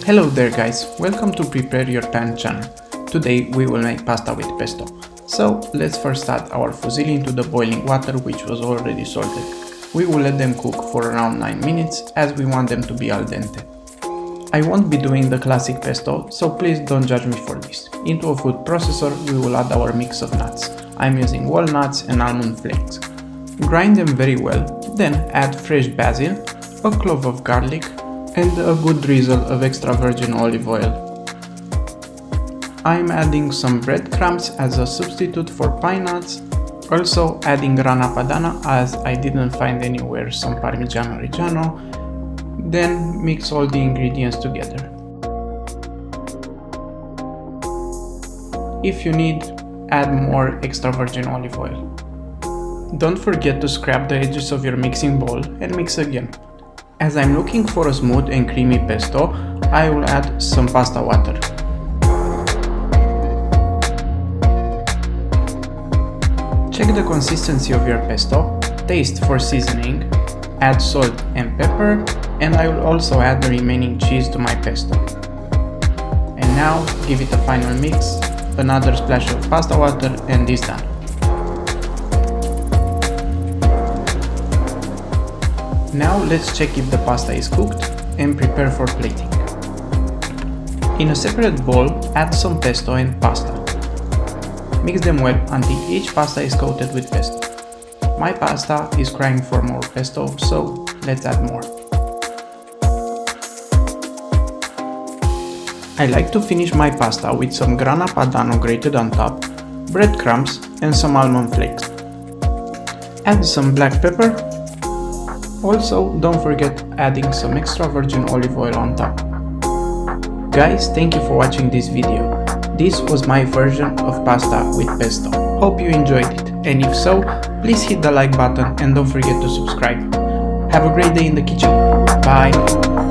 Hello there guys, welcome to Prepare Your Pan channel. Today we will make pasta with pesto. So let's first add our fusilli into the boiling water which was already salted. We will let them cook for around 9 minutes as we want them to be al dente. I won't be doing the classic pesto, so please don't judge me for this. Into a food processor we will add our mix of nuts. I'm using walnuts and almond flakes. Grind them very well, then add fresh basil, a clove of garlic, and a good drizzle of extra virgin olive oil. I'm adding some breadcrumbs as a substitute for pine nuts, also adding Grana Padano as I didn't find anywhere some parmigiano reggiano, then mix all the ingredients together. If you need, add more extra virgin olive oil. Don't forget to scrap the edges of your mixing bowl and mix again. As I'm looking for a smooth and creamy pesto, I will add some pasta water. Check the consistency of your pesto, taste for seasoning, add salt and pepper, and I will also add the remaining cheese to my pesto. And now give it a final mix, another splash of pasta water, and it's done. Now let's check if the pasta is cooked and prepare for plating. In a separate bowl, add some pesto and pasta. Mix them well until each pasta is coated with pesto. My pasta is crying for more pesto, so let's add more. I like to finish my pasta with some Grana Padano grated on top, breadcrumbs, and some almond flakes. Add some black pepper. Also, don't forget adding some extra virgin olive oil on top. Guys, thank you for watching this video. This was my version of pasta with pesto. Hope you enjoyed it, and if so, please hit the like button and don't forget to subscribe. Have a great day in the kitchen. Bye!